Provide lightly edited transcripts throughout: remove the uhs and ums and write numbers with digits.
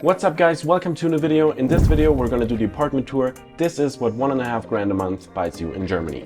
What's up guys, welcome to a new video. In this video we're gonna do the apartment tour. This is what 1.5 grand a month buys you in Germany.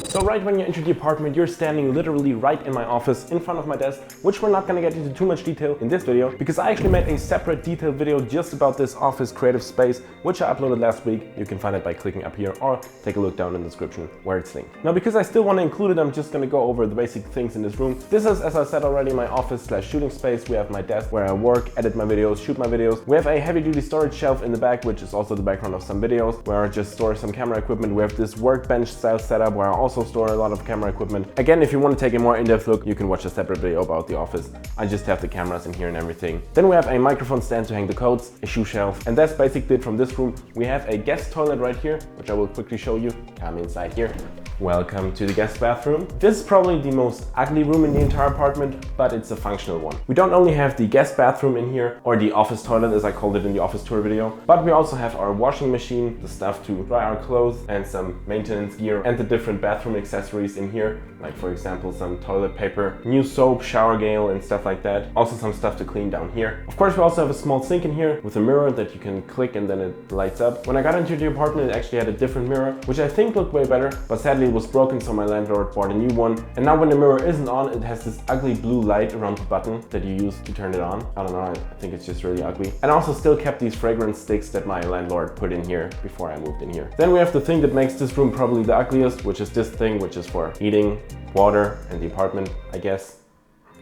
So right when you enter the apartment, you're standing literally right in my office in front of my desk, which we're not gonna get into too much detail in this video because I actually made a separate detailed video just about this office creative space, which I uploaded last week. You can find it by clicking up here or take a look down in the description where it's linked. Now because I still want to include it, I'm just gonna go over the basic things in this room. This is, as I said already, my office / shooting space. We have my desk where I work, edit my videos, shoot my videos. We have a heavy duty storage shelf in the back, which is also the background of some videos where I just store some camera equipment. We have this workbench style setup where I also store a lot of camera equipment. Again, if you want to take a more in-depth look, you can watch a separate video about the office. I just have the cameras in here and everything. Then we have a microphone stand to hang the coats, a shoe shelf, and that's basically it from this room. We have a guest toilet right here, which I will quickly show you. Come inside here. Welcome to the guest bathroom. This is probably the most ugly room in the entire apartment, but it's a functional one. We don't only have the guest bathroom in here, or the office toilet as I called it in the office tour video, but we also have our washing machine, the stuff to dry our clothes, and some maintenance gear, and the different bathroom accessories in here, like for example some toilet paper, new soap, shower gel, and stuff like that. Also some stuff to clean down here. Of course we also have a small sink in here with a mirror that you can click and then it lights up. When I got into the apartment it actually had a different mirror, which I think looked way better, but sadly it was broken, so my landlord bought a new one. And now when the mirror isn't on, it has this ugly blue light around the button that you use to turn it on. I don't know, I think it's just really ugly. And I also still kept these fragrance sticks that my landlord put in here before I moved in here. Then we have the thing that makes this room probably the ugliest, which is this thing, which is for heating, water, and the apartment, I guess.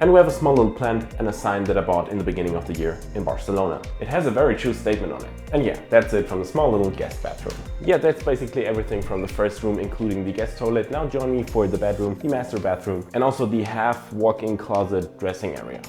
And we have a small little plant and a sign that I bought in the beginning of the year in Barcelona. It has a very true statement on it. And yeah, that's it from the small little guest bathroom. Yeah, that's basically everything from the first room, including the guest toilet. Now join me for the bedroom, the master bathroom, and also the half walk-in closet dressing area.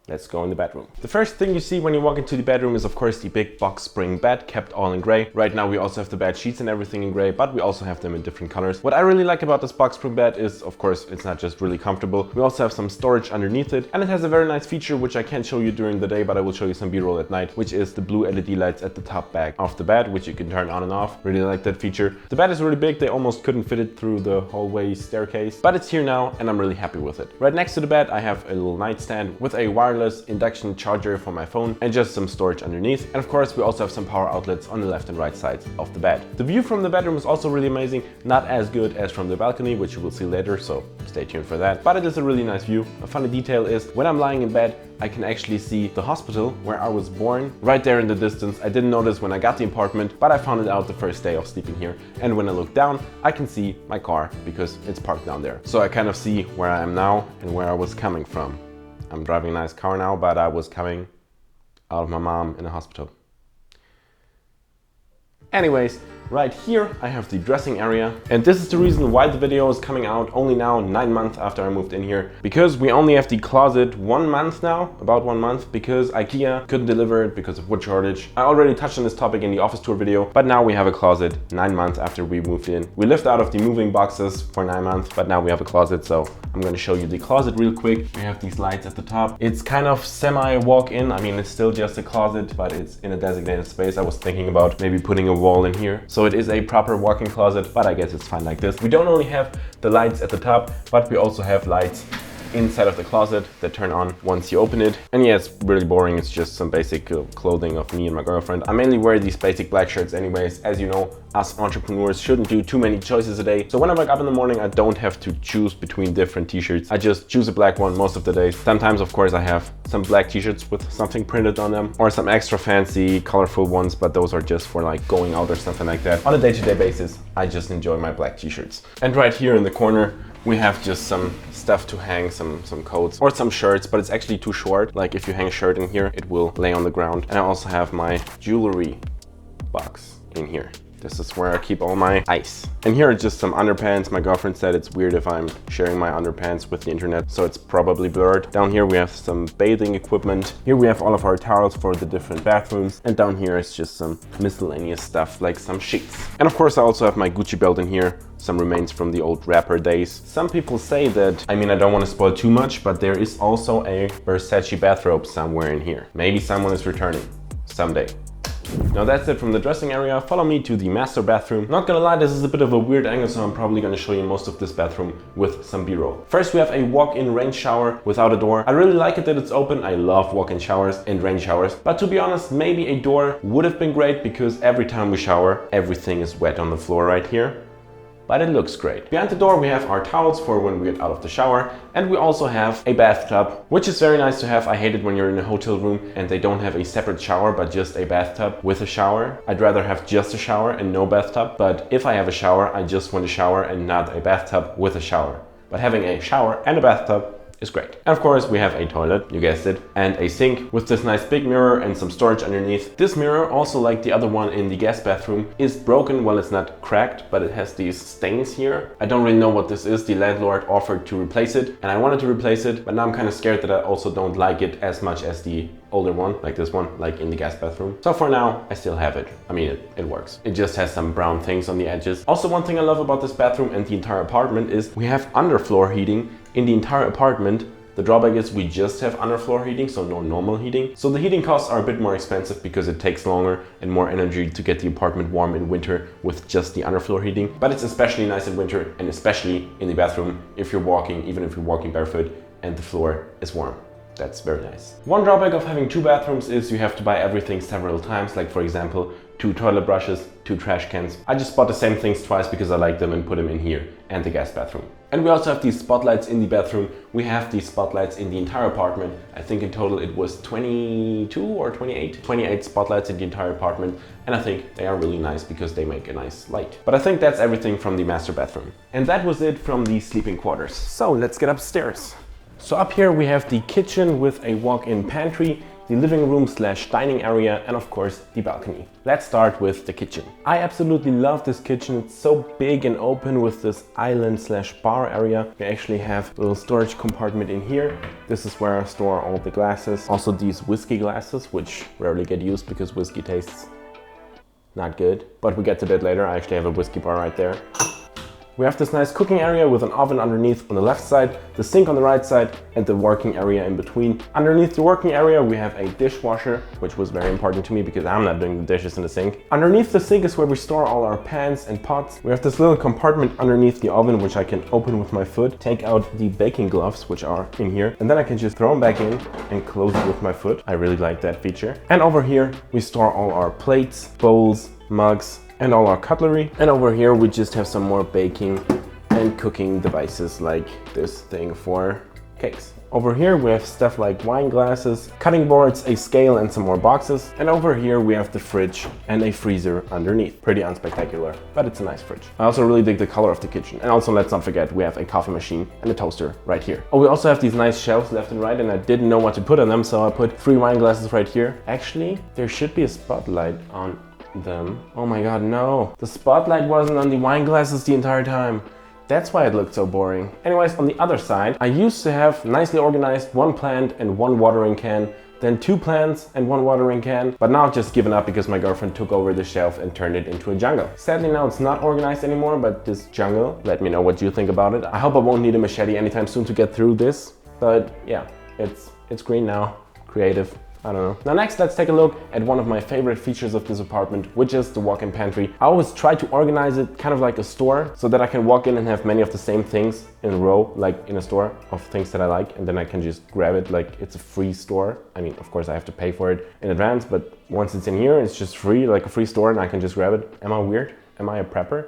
Let's go in the bedroom. The first thing you see when you walk into the bedroom is of course the big box spring bed, kept all in gray. Right now we also have the bed sheets and everything in gray, but we also have them in different colors. What I really like about this box spring bed is, of course, it's not just really comfortable. We also have some storage underneath it, and it has a very nice feature which I can't show you during the day, but I will show you some B-roll at night, which is the blue LED lights at the top back of the bed, which you can turn on and off. Really like that feature. The bed is really big. They almost couldn't fit it through the hallway staircase, but it's here now and I'm really happy with it. Right next to the bed I have a little nightstand with a wireless induction charger for my phone and just some storage underneath. And of course we also have some power outlets on the left and right sides of the bed. The view from the bedroom is also really amazing, not as good as from the balcony, which you will see later, so stay tuned for that. But it is a really nice view. A funny detail is when I'm lying in bed, I can actually see the hospital where I was born right there in the distance. I didn't notice when I got the apartment, but I found it out the first day of sleeping here. And when I look down, I can see my car because it's parked down there. So I kind of see where I am now and where I was coming from. I'm driving a nice car now, but I was coming out of my mom in a hospital. Anyways, right here I have the dressing area, and this is the reason why the video is coming out only now 9 months after I moved in here, because we only have the closet 1 month now, about 1 month, because IKEA couldn't deliver it because of wood shortage. I already touched on this topic in the office tour video, but now we have a closet 9 months after we moved in. We lived out of the moving boxes for 9 months, but now we have a closet, so I'm going to show you the closet real quick. We have these lights at the top. It's kind of semi walk-in. I mean, it's still just a closet, but it's in a designated space. I was thinking about maybe putting a wall in here. So it is a proper walk-in closet, but I guess it's fine like this. We don't only have the lights at the top, but we also have lights inside of the closet that turn on once you open it. And yeah, it's really boring. It's just some basic clothing of me and my girlfriend. I mainly wear these basic black shirts anyways. As you know, us entrepreneurs shouldn't do too many choices a day. So when I wake up in the morning, I don't have to choose between different t-shirts. I just choose a black one most of the days. Sometimes, of course, I have some black t-shirts with something printed on them or some extra fancy, colorful ones, but those are just for like going out or something like that. On a day-to-day basis, I just enjoy my black t-shirts. And right here in the corner, we have just some stuff to hang, some coats or some shirts, but it's actually too short. Like if you hang a shirt in here, it will lay on the ground. And I also have my jewelry box in here. This is where I keep all my ice. And here are just some underpants. My girlfriend said it's weird if I'm sharing my underpants with the internet, so it's probably blurred. Down here we have some bathing equipment. Here we have all of our towels for the different bathrooms. And down here is just some miscellaneous stuff like some sheets. And of course I also have my Gucci belt in here. Some remains from the old rapper days. Some people say that, I mean, I don't want to spoil too much, but there is also a Versace bathrobe somewhere in here. Maybe someone is returning someday. Now that's it from the dressing area. Follow me to the master bathroom. Not gonna lie, this is a bit of a weird angle, so I'm probably gonna show you most of this bathroom with some B-roll. First, we have a walk-in rain shower without a door. I really like it that it's open. I love walk-in showers and rain showers. But to be honest, maybe a door would have been great because every time we shower, everything is wet on the floor right here. But it looks great. Behind the door we have our towels for when we get out of the shower, and we also have a bathtub, which is very nice to have. I hate it when you're in a hotel room and they don't have a separate shower but just a bathtub with a shower. I'd rather have just a shower and no bathtub, but if I have a shower, I just want a shower and not a bathtub with a shower. But having a shower and a bathtub is great. And of course we have a toilet, you guessed it, and a sink with this nice big mirror and some storage underneath. This mirror, also like the other one in the guest bathroom, is broken. Well, it's not cracked, but it has these stains here. I don't really know what this is. The landlord offered to replace it and I wanted to replace it, but now I'm kind of scared that I also don't like it as much as the older one, like this one, like in the guest bathroom. So for now, I still have it. I mean, it works. It just has some brown things on the edges. Also, one thing I love about this bathroom and the entire apartment is we have underfloor heating in the entire apartment. The drawback is we just have underfloor heating, so no normal heating. So the heating costs are a bit more expensive because it takes longer and more energy to get the apartment warm in winter with just the underfloor heating. But it's especially nice in winter, and especially in the bathroom if you're walking, even if you're walking barefoot and the floor is warm. That's very nice. One drawback of having two bathrooms is you have to buy everything several times, like for example, 2 toilet brushes, 2 trash cans. I just bought the same things twice because I like them and put them in here and the guest bathroom. And we also have these spotlights in the bathroom. We have these spotlights in the entire apartment. I think in total it was 22 or 28 spotlights in the entire apartment. And I think they are really nice because they make a nice light. But I think that's everything from the master bathroom. And that was it from the sleeping quarters. So let's get upstairs. So up here we have the kitchen with a walk-in pantry, the living room / dining area, and of course the balcony. Let's start with the kitchen. I absolutely love this kitchen. It's so big and open with this island / bar area. We actually have a little storage compartment in here. This is where I store all the glasses. Also these whiskey glasses, which rarely get used because whiskey tastes not good. But we get to that later. I actually have a whiskey bar right there. We have this nice cooking area with an oven underneath on the left side, the sink on the right side, and the working area in between. Underneath the working area we have a dishwasher, which was very important to me because I'm not doing the dishes in the sink. Underneath the sink is where we store all our pans and pots. We have this little compartment underneath the oven which I can open with my foot, take out the baking gloves which are in here, and then I can just throw them back in and close it with my foot. I really like that feature. And over here we store all our plates, bowls, mugs, and all our cutlery. And over here we just have some more baking and cooking devices like this thing for cakes. Over here we have stuff like wine glasses, cutting boards, a scale, and some more boxes. And over here we have the fridge and a freezer underneath. Pretty unspectacular, but it's a nice fridge. I also really dig the color of the kitchen. And also let's not forget we have a coffee machine and a toaster right here. Oh, we also have these nice shelves left and right, and I didn't know what to put on them, so I put 3 wine glasses right here. Actually, there should be a spotlight on them. Oh my god, no. The spotlight wasn't on the wine glasses the entire time. That's why it looked so boring. Anyways, on the other side, I used to have nicely organized 1 plant and 1 watering can, then 2 plants and 1 watering can, but now I've just given up because my girlfriend took over the shelf and turned it into a jungle. Sadly now it's not organized anymore, but this jungle, let me know what you think about it. I hope I won't need a machete anytime soon to get through this, but yeah, it's green now, creative. I don't know. Now next, let's take a look at one of my favorite features of this apartment, which is the walk-in pantry. I always try to organize it kind of like a store so that I can walk in and have many of the same things in a row, like in a store of things that I like, and then I can just grab it like it's a free store. I mean, of course I have to pay for it in advance, but once it's in here, it's just free, like a free store, and I can just grab it. Am I weird? Am I a prepper?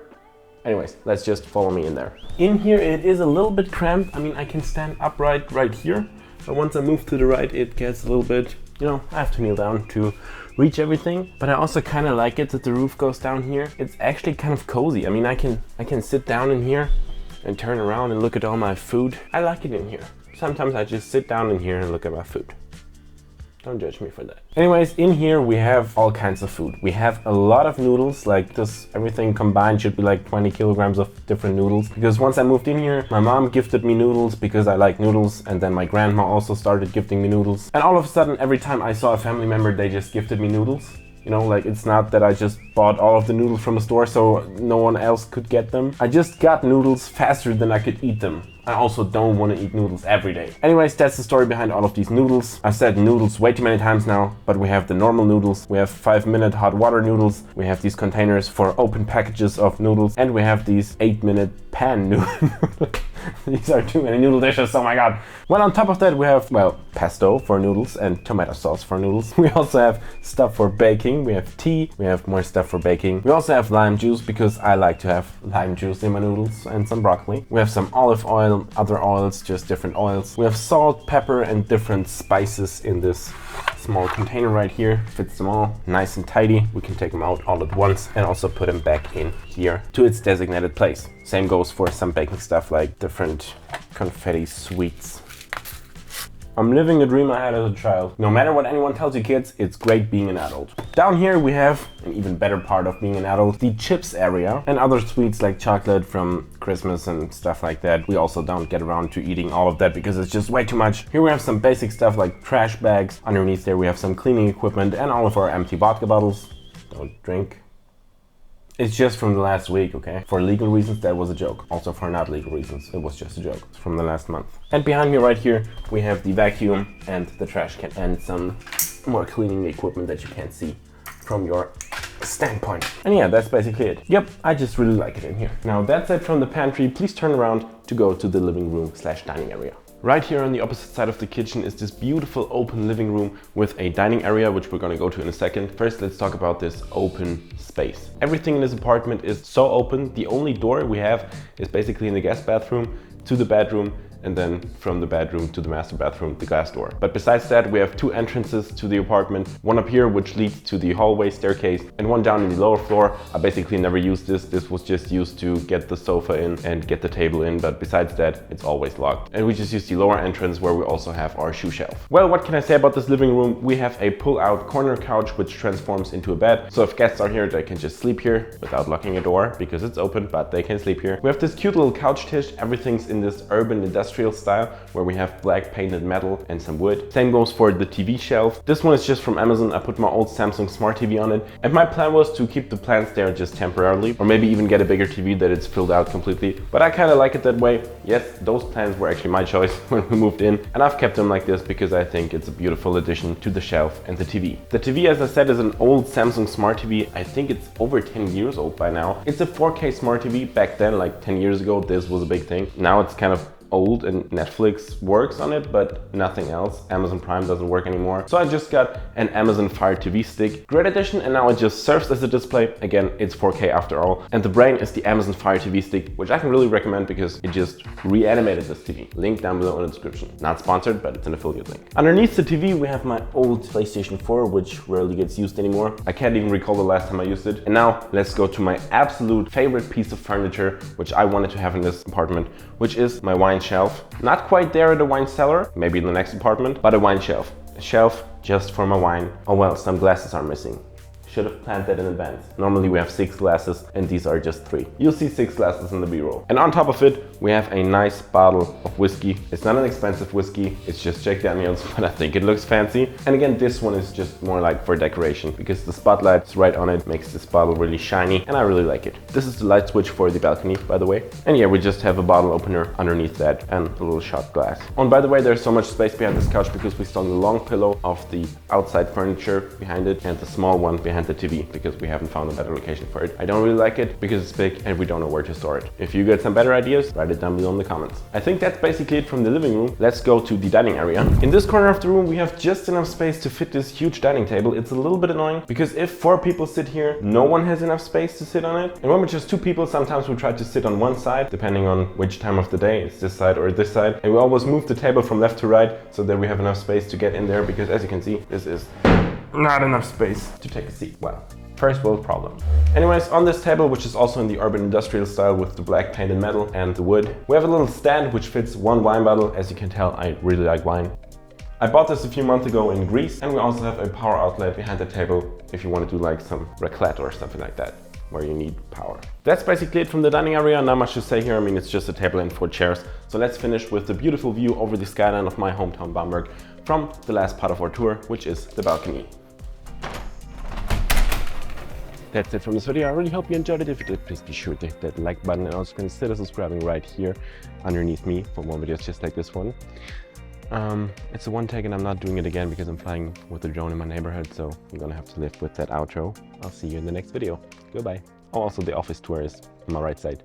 Anyways, let's just follow me in there. In here, it is a little bit cramped. I mean, I can stand upright right here, but once I move to the right, it gets a little bit, you know, I have to kneel down to reach everything. But I also kind of like it that the roof goes down here. It's actually kind of cozy. I mean, I can sit down in here and turn around and look at all my food. I like it in here. Sometimes I just sit down in here and look at my food. Don't judge me for that. Anyways, in here we have all kinds of food. We have a lot of noodles, like this, everything combined should be like 20 kilograms of different noodles. Because once I moved in here, my mom gifted me noodles because I like noodles, and then my grandma also started gifting me noodles. And all of a sudden, every time I saw a family member, they just gifted me noodles. You know, like it's not that I just bought all of the noodles from a store so no one else could get them. I just got noodles faster than I could eat them. I also don't want to eat noodles every day. Anyways, that's the story behind all of these noodles. I've said noodles way too many times now, but we have the normal noodles. We have 5-minute hot water noodles. We have these containers for open packages of noodles. And we have these 8-minute pan noodles. These are too many noodle dishes, oh my god. Well, on top of that we have, well, pesto for noodles and tomato sauce for noodles. We also have stuff for baking. We have tea. We have more stuff for baking. We also have lime juice because I like to have lime juice in my noodles, and some broccoli. We have some olive oil, other oils, just different oils. We have salt, pepper, and different spices in this small container right here. Fits them all nice and tidy. We can take them out all at once and also put them back in here to its designated place. Same goes for some baking stuff like different confetti sweets. I'm living a dream I had as a child. No matter what anyone tells you kids, it's great being an adult. Down here we have an even better part of being an adult, the chips area, and other sweets like chocolate from Christmas and stuff like that. We also don't get around to eating all of that because it's just way too much. Here we have some basic stuff like trash bags. Underneath there we have some cleaning equipment and all of our empty vodka bottles. Don't drink. It's just from the last week, okay? For legal reasons, that was a joke. Also for not legal reasons, it was just a joke. It's from the last month. And behind me right here, we have the vacuum and the trash can and some more cleaning equipment that you can't see from your standpoint. And yeah, that's basically it. Yep, I just really like it in here. Now that's it from the pantry. Please turn around to go to the living room / dining area. Right here on the opposite side of the kitchen is this beautiful open living room with a dining area, which we're gonna go to in a second. First, let's talk about this open space. Everything in this apartment is so open. The only door we have is basically in the guest bathroom to the bedroom, and then from the bedroom to the master bathroom, the glass door. But besides that, we have 2 entrances to the apartment. One up here, which leads to the hallway staircase, and one down in the lower floor. I basically never used this. This was just used to get the sofa in and get the table in, but besides that, it's always locked. And we just use the lower entrance where we also have our shoe shelf. Well, what can I say about this living room? We have a pull-out corner couch, which transforms into a bed. So if guests are here, they can just sleep here without locking a door because it's open, but they can sleep here. We have this cute little couch dish. Everything's in this urban industrial style where we have black painted metal and some wood. Same goes for the TV shelf. This one is just from Amazon. I put my old Samsung Smart TV on it, and my plan was to keep the plants there just temporarily, or maybe even get a bigger TV that it's filled out completely. But I kind of like it that way. Yes, those plants were actually my choice when we moved in, and I've kept them like this because I think it's a beautiful addition to the shelf and the TV. The TV, as I said, is an old Samsung Smart TV. I think it's over 10 years old by now. It's a 4K Smart TV. Back then, like 10 years ago, this was a big thing. Now it's kind of old and Netflix works on it, but nothing else. Amazon Prime doesn't work anymore. So I just got an Amazon Fire TV stick, great edition, and now it just serves as a display. Again, it's 4K after all. And the brain is the Amazon Fire TV stick, which I can really recommend because it just reanimated this TV. Link down below in the description. Not sponsored, but it's an affiliate link. Underneath the TV, we have my old PlayStation 4, which rarely gets used anymore. I can't even recall the last time I used it. And now let's go to my absolute favorite piece of furniture, which I wanted to have in this apartment, which is my wine shelf. Not quite there at the wine cellar, maybe in the next apartment, but a wine shelf. A shelf just for my wine. Oh well, some glasses are missing. Should have planned that in advance. Normally we have 6 glasses and these are just 3. You'll see 6 glasses in the B-roll. And on top of it, we have a nice bottle of whiskey. It's not an expensive whiskey, it's just Jack Daniels, but I think it looks fancy. And again, this one is just more like for decoration because the spotlight's right on it, makes this bottle really shiny, and I really like it. This is the light switch for the balcony, by the way. And yeah, we just have a bottle opener underneath that and a little shot glass. Oh, and by the way, there's so much space behind this couch because we stole the long pillow of the outside furniture behind it and the small one behind the TV because we haven't found a better location for it. I don't really like it because it's big and we don't know where to store it. If you get some better ideas, write it down below in the comments. I think that's basically it from the living room. Let's go to the dining area. In this corner of the room, we have just enough space to fit this huge dining table. It's a little bit annoying because if 4 people sit here, no one has enough space to sit on it. And when we're just 2 people, sometimes we try to sit on one side, depending on which time of the day, it's this side or this side. And we always move the table from left to right so that we have enough space to get in there because as you can see, this is not enough space to take a seat. Wow. First world problem. Anyways, on this table, which is also in the urban industrial style with the black painted metal and the wood, we have a little stand which fits 1 wine bottle. As you can tell, I really like wine. I bought this a few months ago in Greece, and we also have a power outlet behind the table if you want to do like some raclette or something like that, where you need power. That's basically it from the dining area. Not much to say here. I mean, it's just a table and 4 chairs. So let's finish with the beautiful view over the skyline of my hometown Bamberg from the last part of our tour, which is the balcony. That's it from this video. I really hope you enjoyed it. If you did, please be sure to hit that like button and also consider subscribing right here underneath me for more videos just like this one. It's a one take and I'm not doing it again because I'm flying with the drone in my neighborhood, so you're gonna have to live with that outro. I'll see you in the next video. Goodbye. Oh, also the office tour is on my right side.